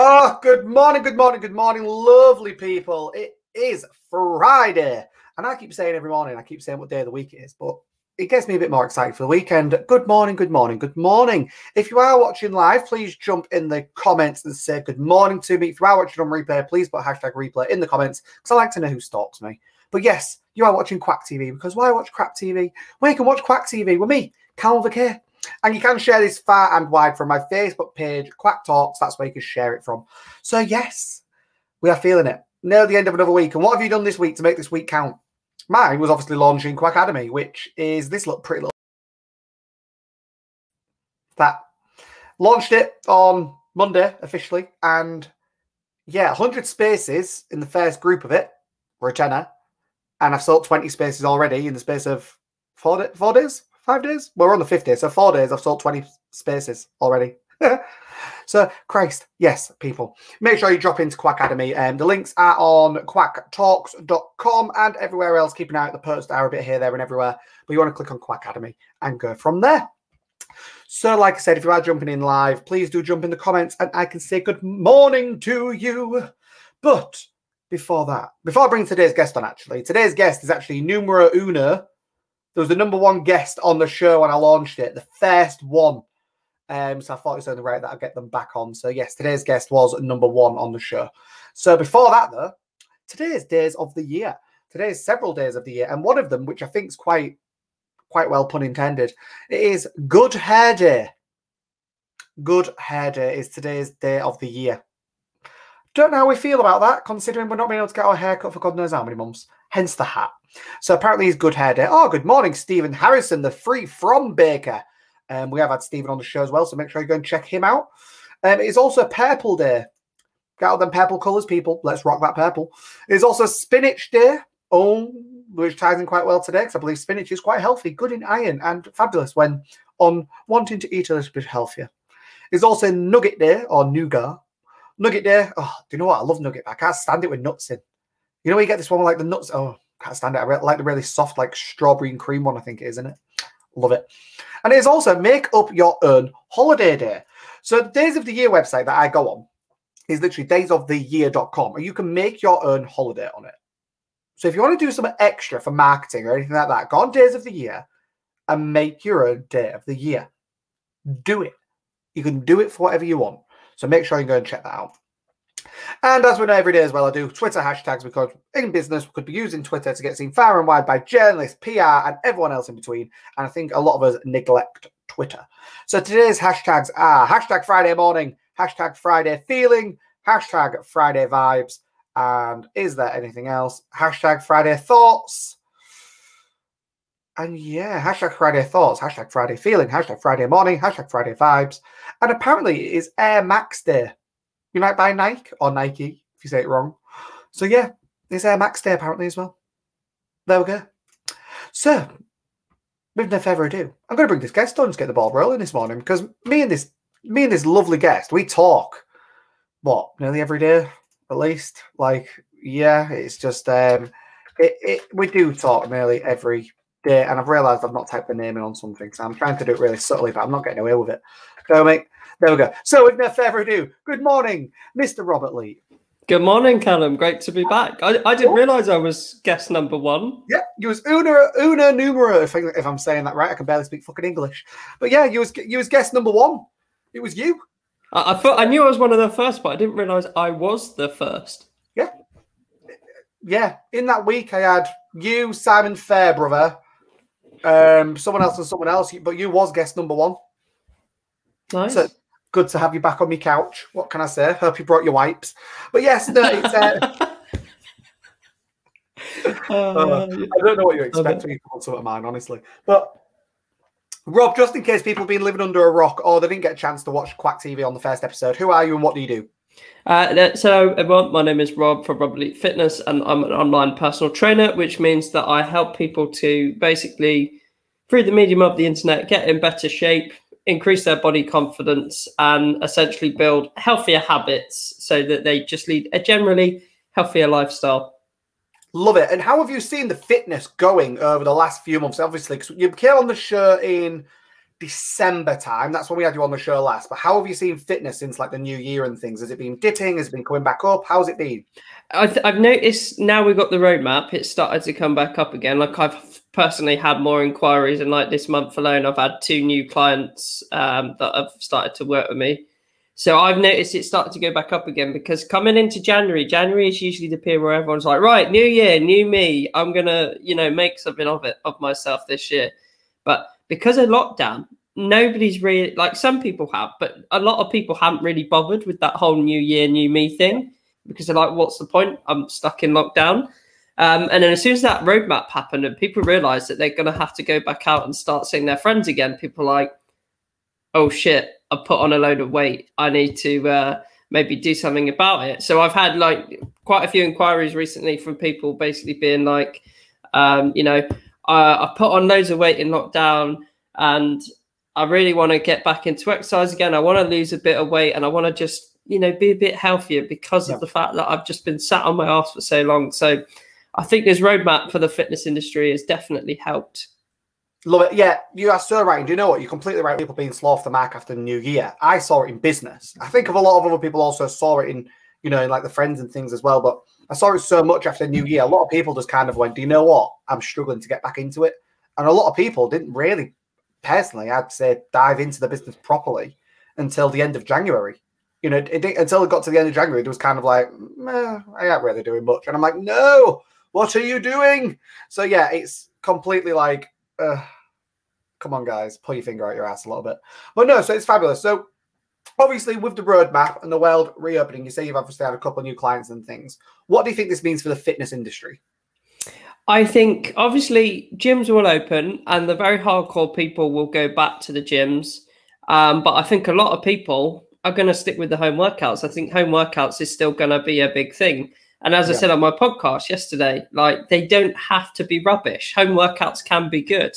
Oh, good morning, lovely people. It is Friday. And I keep saying every morning, I keep saying what day of the week it is, but it gets me a bit more excited for the weekend. Good morning. If you are watching live, please jump in the comments and say good morning to me. If you are watching on replay, please put hashtag replay in the comments because I like to know who stalks me. But yes, you are watching Kwak TV because why watch Kwak TV? Well, you can watch Kwak TV with me, Calvin K. And you can share this far and wide from my Facebook page, Kwak Talks. That's where you can share it from. So, yes, we are feeling it. Near the end of another week. And what have you done this week to make this week count? Mine was obviously launching Kwak Academy, which is this pretty little. That launched it on Monday officially. And, yeah, 100 spaces in the first group of it were a tenner. And I've sold 20 spaces already in the space of 4 days? 5 days? Well, we're on the 5th day, so 4 days I've sold 20 spaces already. So, Christ, yes, people. Make sure you drop into Kwak Academy. The links are on kwaktalks.com and everywhere else. Keep an eye out. The posts are a bit here, there, and everywhere. But you want to click on Kwak Academy and go from there. So, like I said, if you are jumping in live, please do jump in the comments and I can say good morning to you. But before that, before I bring today's guest on, actually, today's guest is actually numero uno. There was the #1 guest on the show when I launched it, the first one. So I thought it was only right that I'd get them back on. So yes, today's guest was #1 on the show. So before that, though, today's days of the year. Today's several days of the year. And one of them, which I think is quite well pun intended, it is Good Hair Day. Good Hair Day is today's day of the year. Don't know how we feel about that, considering we're not being able to get our hair cut for God knows how many months. Hence the hat. So apparently it's Good Hair Day. Oh, good morning, Stephen Harrison, the Free From Baker. We have had Stephen on the show as well, so make sure you go and check him out. It's also Purple Day. Get out them purple colours, people. Let's rock that purple. It's also Spinach Day, which ties in quite well today, because I believe spinach is quite healthy, good in iron, and fabulous when on wanting to eat a little bit healthier. It's also Nugget Day, or Nougat. Nugget Day. Oh, do you know what? I love nugget. I can't stand it with nuts in. You know where you get this one with like the nuts? Oh, can't stand it. I like the really soft, like strawberry and cream one, I think it is, isn't it? Love it. And it is also Make Up Your Own Holiday Day. So the Days of the Year website that I go on is literally daysoftheyear.com, and you can make your own holiday on it. So if you want to do something extra for marketing or anything like that, go on Days of the Year and make your own day of the year. Do it. You can do it for whatever you want. So make sure you go and check that out. And as we know every day as well, I do Twitter hashtags because in business we could be using Twitter to get seen far and wide by journalists, PR, and everyone else in between. And I think a lot of us neglect Twitter. So today's hashtags are hashtag Friday morning, hashtag Friday feeling, hashtag Friday vibes, and is there anything else? Hashtag Friday thoughts. And yeah, hashtag Friday thoughts, hashtag Friday feeling, hashtag Friday morning, hashtag Friday vibes. And apparently it is Air Max Day. You might buy Nike or Nike if you say it wrong. So yeah, it's Air Max Day apparently as well. There we go. So, with no further ado, I'm going to bring this guest on to get the ball rolling this morning because me and this lovely guest, we talk, what, nearly every day at least? Like, yeah, it's just, we do talk nearly every day, and I've realised I've not typed the name in on something, so I'm trying to do it really subtly, but I'm not getting away with it. So, mate, there we go. So, with no further ado, good morning, Mr. Robert Leat. Good morning, Callum. Great to be back. I didn't realise I was guest #1. Yeah, you was una numero, if I'm saying that right. I can barely speak fucking English. But yeah, you was guest #1. It was you. I thought I knew I was one of the first, but I didn't realise I was the first. Yeah. Yeah. In that week, I had you, Simon Fairbrother, someone else and someone else, but you was guest #1. Nice. So good to have you back on my couch. What can I say? Hope you brought your wipes. But yes, no, it's. I don't know what you expect when you come on some of mine, honestly. But Rob, just in case people have been living under a rock or they didn't get a chance to watch Kwak TV on the first episode, who are you and what do you do? So everyone, my name is Rob from Rob Leat Fitness, and I'm an online personal trainer, which means that I help people to basically, through the medium of the internet, get in better shape, increase their body confidence, and essentially build healthier habits so that they just lead a generally healthier lifestyle. Love it. And how have you seen the fitness going over the last few months? Obviously, because you came on the show in December time. That's when we had you on the show last. But how have you seen fitness since like the new year and things? Has it been dipping? Has it been coming back up? How's it been? I've noticed now we've got the roadmap, it's started to come back up again. Like I've personally had more inquiries, and like this month alone, I've had 2 new clients that have started to work with me. So I've noticed it started to go back up again, because coming into January is usually the period where everyone's like, right, new year, new me. I'm going to, make something of myself this year. But because of lockdown, nobody's really, like some people have, but a lot of people haven't really bothered with that whole new year, new me thing, because they're like, what's the point? I'm stuck in lockdown. And then as soon as that roadmap happened and people realized that they're going to have to go back out and start seeing their friends again, people are like, oh shit, I put on a load of weight. I need to maybe do something about it. So I've had like quite a few inquiries recently from people basically being like, I put on loads of weight in lockdown and I really want to get back into exercise again. I want to lose a bit of weight and I want to just, be a bit healthier because of the fact that I've just been sat on my ass for so long. So I think this roadmap for the fitness industry has definitely helped. Love it. Yeah, you are so right. And do you know what? You're completely right. People being slow off the mark after the new year. I saw it in business. I think of a lot of other people also saw it in, in like the friends and things as well. But I saw it so much after the new year. A lot of people just kind of went, do you know what? I'm struggling to get back into it. And a lot of people didn't really, personally, I'd say, dive into the business properly until the end of January. Until it got to the end of January, it was kind of like, I ain't really doing much. And I'm like, no, what are you doing? So yeah, it's completely like, come on, guys, pull your finger out your ass a little bit. But no, so it's fabulous. So obviously with the roadmap and the world reopening, you say you've obviously had a couple of new clients and things. What do you think this means for the fitness industry? I think obviously gyms will open and the very hardcore people will go back to the gyms. But I think a lot of people are going to stick with the home workouts. I think home workouts is still going to be a big thing. And as I said on my podcast yesterday, like they don't have to be rubbish. Home workouts can be good.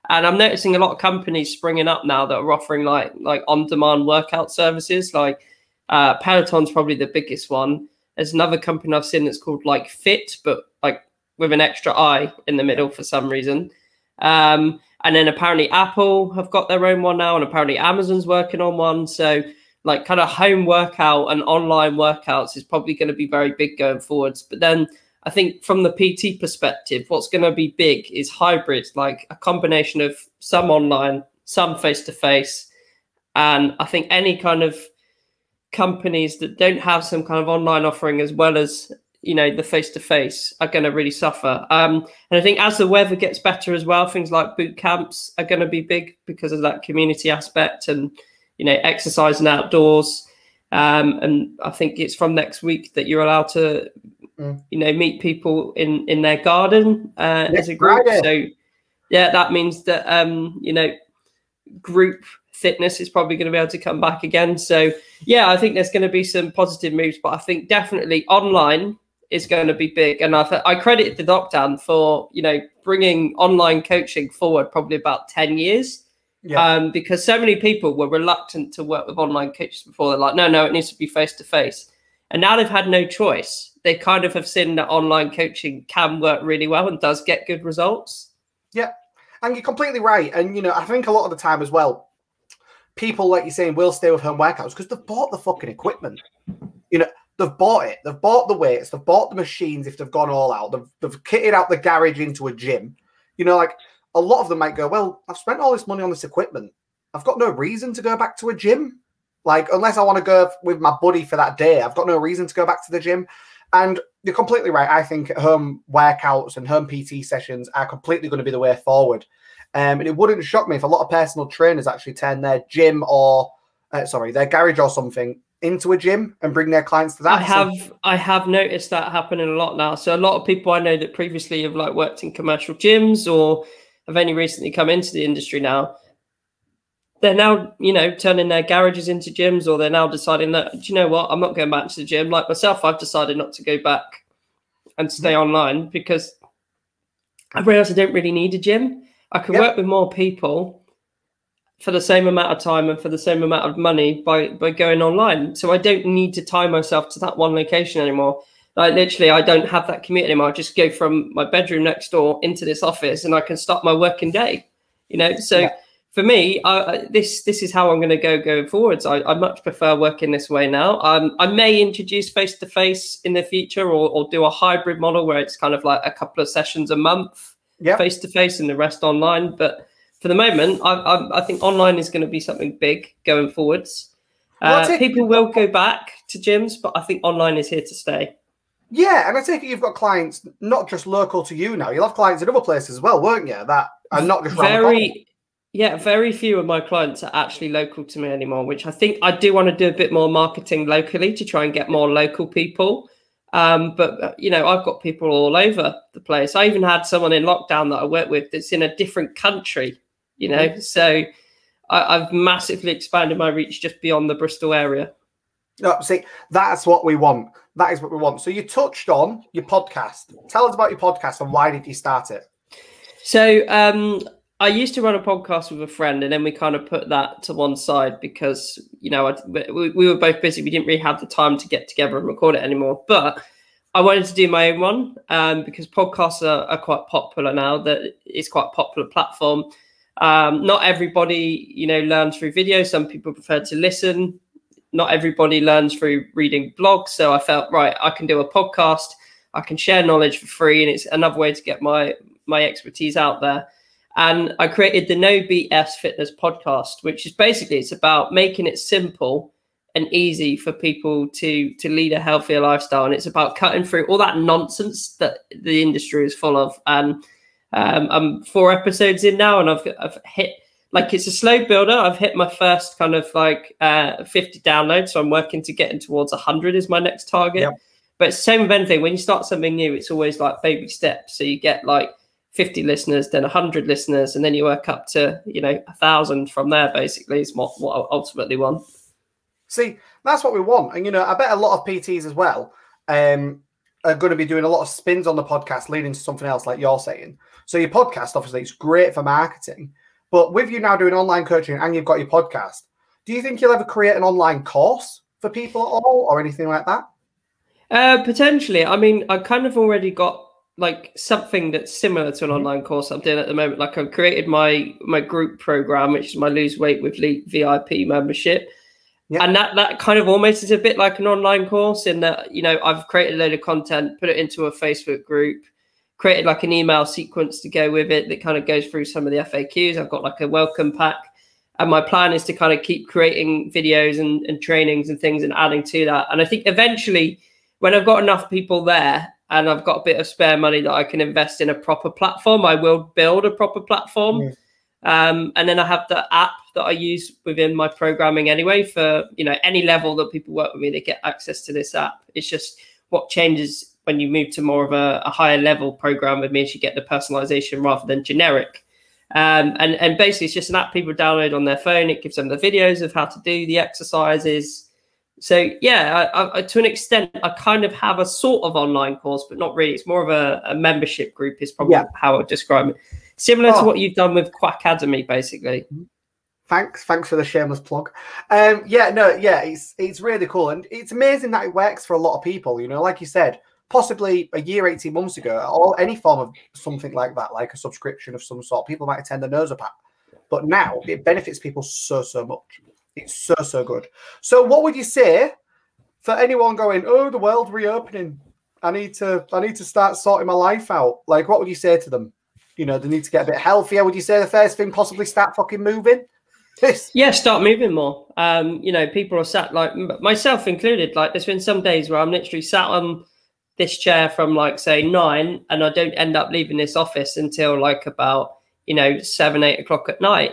And I'm noticing a lot of companies springing up now that are offering like on-demand workout services. Like Peloton's probably the biggest one. There's another company I've seen that's called like Fit, but like with an extra I in the middle for some reason. And then apparently Apple have got their own one now, and apparently Amazon's working on one. So like kind of home workout and online workouts is probably going to be very big going forwards. But then I think from the PT perspective, what's going to be big is hybrid, like a combination of some online, some face-to-face. And I think any kind of companies that don't have some kind of online offering as well as, the face-to-face are going to really suffer. And I think as the weather gets better as well, things like boot camps are going to be big because of that community aspect and, exercising outdoors. And I think it's from next week that you're allowed to, meet people in their garden as a group. Friday. So yeah, that means that, group fitness is probably going to be able to come back again. So yeah, I think there's going to be some positive moves, but I think definitely online is going to be big. And I credit the lockdown for, bringing online coaching forward probably about 10 years. Yeah. Because so many people were reluctant to work with online coaches before. They're like, no, it needs to be face-to-face. And now they've had no choice. They kind of have seen that online coaching can work really well and does get good results. Yeah. And you're completely right. And, I think a lot of the time as well, people, like you're saying, will stay with home workouts because they've bought the fucking equipment. They've bought it. They've bought the weights. They've bought the machines if they've gone all out. They've kitted out the garage into a gym. A lot of them might go, well, I've spent all this money on this equipment. I've got no reason to go back to a gym. Like, unless I want to go with my buddy for that day, I've got no reason to go back to the gym. And you're completely right. I think home workouts and home PT sessions are completely going to be the way forward. And it wouldn't shock me if a lot of personal trainers actually turn their gym or, their garage or something into a gym and bring their clients to that. I have noticed that happening a lot now. So a lot of people I know that previously have like worked in commercial gyms or have only recently come into the industry now, they're now, turning their garages into gyms, or they're now deciding that, do you know what, I'm not going back to the gym. Like myself, I've decided not to go back and stay online because I realized I don't really need a gym. I can work with more people for the same amount of time and for the same amount of money by going online. So I don't need to tie myself to that one location anymore. Like literally, I don't have that commute anymore. I just go from my bedroom next door into this office and I can start my working day, So for me, this is how I'm going to go going forwards. I much prefer working this way now. I may introduce face-to-face in the future, or do a hybrid model where it's kind of like a couple of sessions a month, face-to-face, and the rest online. But for the moment, I think online is going to be something big going forwards. People will go back to gyms, but I think online is here to stay. Yeah, and I take it you've got clients not just local to you now. You'll have clients in other places as well, won't you? That are not just very few of my clients are actually local to me anymore, which I think I do want to do a bit more marketing locally to try and get more local people. But, you know, I've got people all over the place. I even had someone in lockdown that I work with that's in a different country, you know, so I've massively expanded my reach just beyond the Bristol area. No, see, that's what we want. That is what we want. So you touched on your podcast. Tell us about your podcast and why did you start it? So I used to run a podcast with a friend, and then we kind of put that to one side because, you know, we were both busy. We didn't really have the time to get together and record it anymore. But I wanted to do my own one because podcasts are quite popular now. That it's quite a popular platform. Not everybody, you know, learns through video. Some people prefer to listen. Not everybody learns through reading blogs. So I felt, right, I can do a podcast. I can share knowledge for free. And it's another way to get my expertise out there. And I created the No BS Fitness podcast, which is basically, it's about making it simple and easy for people to lead a healthier lifestyle. And it's about cutting through all that nonsense that the industry is full of. And I'm 4 episodes in now, and I've hit, like, it's a slow builder. I've hit my first kind of like 50 downloads. So I'm working to getting towards 100 is my next target. Yep. But it's the same with anything. When you start something new, it's always like baby steps. So you get like 50 listeners, then 100 listeners, and then you work up to, you know, 1,000 from there. Basically, is what I ultimately want. See, that's what we want. And, you know, I bet a lot of PTs as well are going to be doing a lot of spins on the podcast leading to something else, like you're saying. So your podcast, obviously, it's great for marketing. But with you now doing online coaching and you've got your podcast, do you think you'll ever create an online course for people at all or anything like that? Potentially. I mean, I kind of already got like something that's similar to an online course I'm doing at the moment. Like, I've created my group program, which is my Lose Weight with Leat VIP membership. Yep. And that kind of almost is a bit like an online course in that, you know, I've created a load of content, put it into a Facebook group, created like an email sequence to go with it that kind of goes through some of the FAQs. I've got like a welcome pack. And my plan is to kind of keep creating videos and trainings and things and adding to that. And I think eventually, when I've got enough people there and I've got a bit of spare money that I can invest in a proper platform, I will build a proper platform. Yeah. And then I have the app that I use within my programming anyway for, you know, any level that people work with me, they get access to this app. It's just what changes when you move to more of a higher level program with me is you get the personalization rather than generic. And basically it's just an app people download on their phone. It gives them the videos of how to do the exercises. So yeah, I to an extent, I kind of have a sort of online course, but not really. It's more of a membership group is probably how I would describe it. Similar to what you've done with Kwak Academy, basically. Thanks for the shameless plug. It's really cool. And it's amazing that it works for a lot of people, you know, like you said, possibly a year, 18 months ago, or any form of something like that, like a subscription of some sort, people might attend the nose up at. But now it benefits people so much. It's so good. So what would you say for anyone going, oh, the world's reopening, I need to start sorting my life out? Like, what would you say to them? You know, they need to get a bit healthier. Would you say the first thing possibly start fucking moving? Yeah, start moving more. You know, people are sat, like myself included, like there's been some days where I'm literally sat on this chair from like say 9 and I don't end up leaving this office until like about, you know, 7, 8 o'clock at night.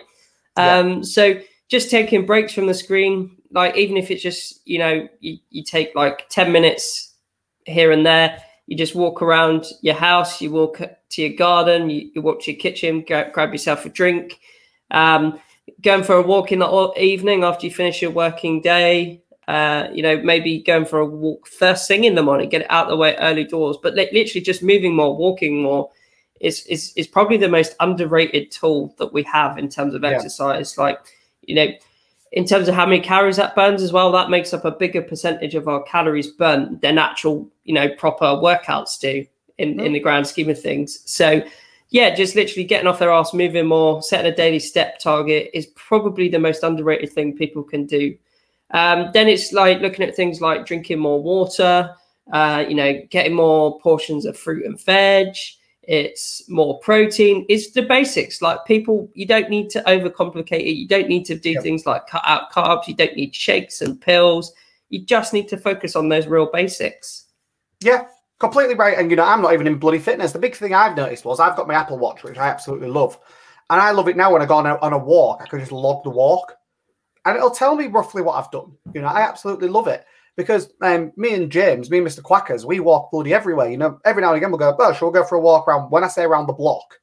So just taking breaks from the screen, like even if it's just, you know, you take like 10 minutes here and there, you just walk around your house, you walk to your garden, you walk to your kitchen, grab yourself a drink, going for a walk in the evening after you finish your working day, you know, maybe going for a walk first thing in the morning, get it out of the way early doors, but literally just moving more, walking more is probably the most underrated tool that we have in terms of exercise. Like, you know, in terms of how many calories that burns as well, that makes up a bigger percentage of our calories burnt than actual, you know, proper workouts do in the grand scheme of things. So yeah, just literally getting off their ass, moving more, setting a daily step target is probably the most underrated thing people can do. Then it's like looking at things like drinking more water, you know, getting more portions of fruit and veg. It's more protein. It's the basics. Like people, you don't need to overcomplicate it. You don't need to do things like cut out carbs. You don't need shakes and pills. You just need to focus on those real basics. Yeah, completely right. And, you know, I'm not even in bloody fitness. The big thing I've noticed was I've got my Apple Watch, which I absolutely love. And I love it now when I go on a walk. I can just log the walk. And it'll tell me roughly what I've done. You know, I absolutely love it. Because me and Mr. Quackers, we walk bloody everywhere. You know, every now and again we'll go, oh, shall we go for a walk around? When I say around the block,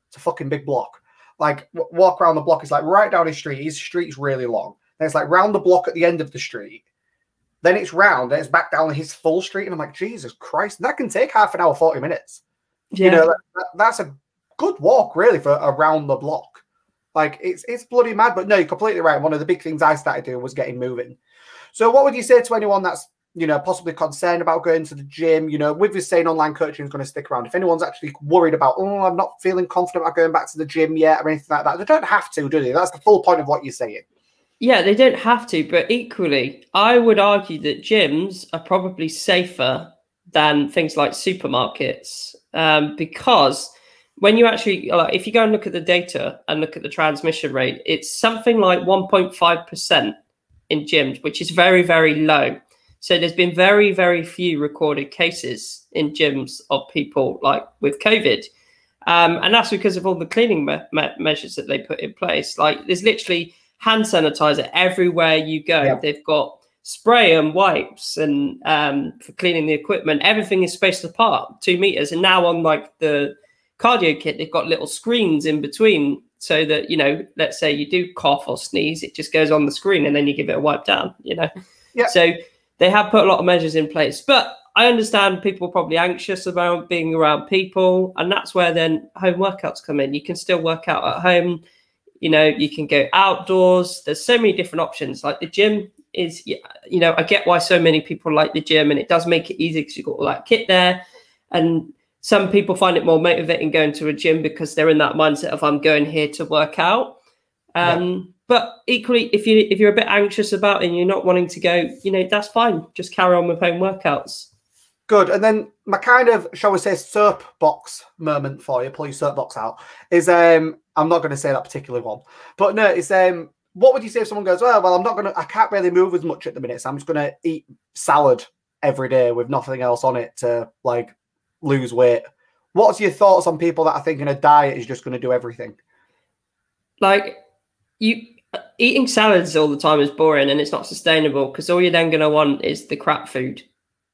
it's a fucking big block. Like, walk around the block is like right down his street. His street's really long. Then it's like round the block at the end of the street. Then it's round, then it's back down his full street. And I'm like, Jesus Christ, that can take half an hour, 40 minutes. Yeah. You know, that's a good walk, really, for around the block. Like, it's bloody mad. But no, you're completely right. One of the big things I started doing was getting moving. So what would you say to anyone that's, you know, possibly concerned about going to the gym? You know, with you saying online coaching is going to stick around. If anyone's actually worried about, oh, I'm not feeling confident about going back to the gym yet or anything like that, they don't have to, do they? That's the full point of what you're saying. Yeah, they don't have to. But equally, I would argue that gyms are probably safer than things like supermarkets because when you actually, like, if you go and look at the data and look at the transmission rate, it's something like 1.5%. in gyms, which is very, very low. So there's been very, very few recorded cases in gyms of people like with COVID. And that's because of all the cleaning measures that they put in place. Like there's literally hand sanitizer everywhere you go. Yeah. They've got spray and wipes and for cleaning the equipment. Everything is spaced apart 2 meters. And now on like the cardio kit, they've got little screens in between so that, you know, let's say you do cough or sneeze, it just goes on the screen and then you give it a wipe down, you know. Yeah. So they have put a lot of measures in place. But I understand people are probably anxious about being around people. And that's where then home workouts come in. You can still work out at home. You know, you can go outdoors. There's so many different options. Like the gym is, you know, I get why so many people like the gym and it does make it easy because you've got all that kit there. And some people find it more motivating going to a gym because they're in that mindset of I'm going here to work out. But equally, if you're a bit anxious about it and you're not wanting to go, you know, that's fine. Just carry on with home workouts. Good. And then my kind of, shall we say, soapbox moment for you, pull your soapbox out, is I'm not going to say that particular one. But no, it's what would you say if someone goes, well, I can't really move as much at the minute, so I'm just going to eat salad every day with nothing else on it to like lose weight. What's your thoughts on people that are thinking a diet is just going to do everything? Like eating salads all the time is boring and it's not sustainable because all you're then going to want is the crap food.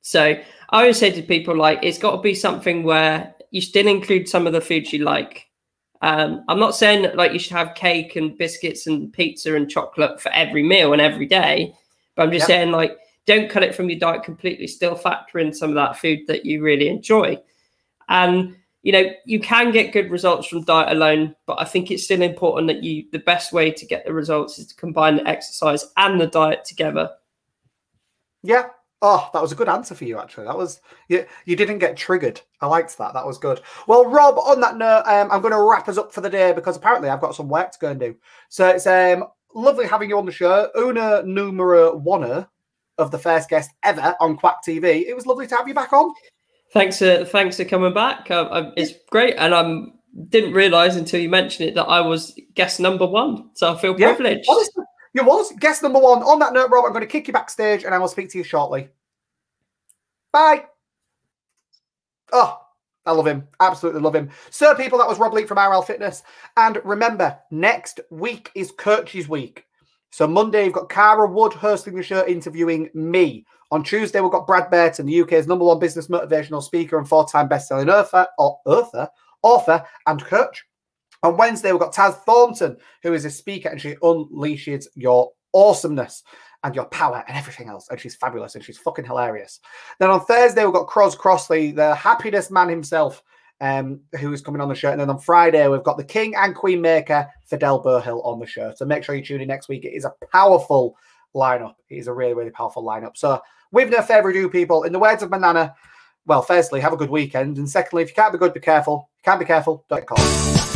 So I always say to people, like, it's got to be something where you still include some of the foods you like. I'm not saying that, like, you should have cake and biscuits and pizza and chocolate for every meal and every day, but I'm just saying, like, don't cut it from your diet completely. Still factor in some of that food that you really enjoy. And, you know, you can get good results from diet alone, but I think it's still important that the best way to get the results is to combine the exercise and the diet together. Yeah. Oh, that was a good answer for you, actually. That was, you didn't get triggered. I liked that. That was good. Well, Rob, on that note, I'm going to wrap us up for the day because apparently I've got some work to go and do. So it's lovely having you on the show. Una numero uno of the first guest ever on Kwak TV. It was lovely to have you back on. Thanks for coming back. It's great. And I didn't realise until you mentioned it that I was guest number one. So I feel privileged. Honestly, you was guest number one. On that note, Rob, I'm going to kick you backstage and I will speak to you shortly. Bye. Oh, I love him. Absolutely love him. So, people, that was Rob Leat from RL Fitness. And remember, next week is Coaches Week. So Monday, you've got Cara Wood hosting the show, interviewing me. On Tuesday, we've got Brad Burton, the UK's #1 business motivational speaker and 4-time best-selling author and coach. On Wednesday, we've got Taz Thornton, who is a speaker, and she unleashes your awesomeness and your power and everything else. And she's fabulous and she's fucking hilarious. Then on Thursday, we've got Cros Crossley, the happiness man himself, who is coming on the show. And then on Friday, we've got the king and queen maker, Fidel Burhill, on the show. So make sure you tune in next week. It is a powerful lineup. It is a really, really powerful lineup. So with no further ado, people, in the words of my nana, well, firstly, have a good weekend. And secondly, if you can't be good, be careful. Can be careful, don't get caught.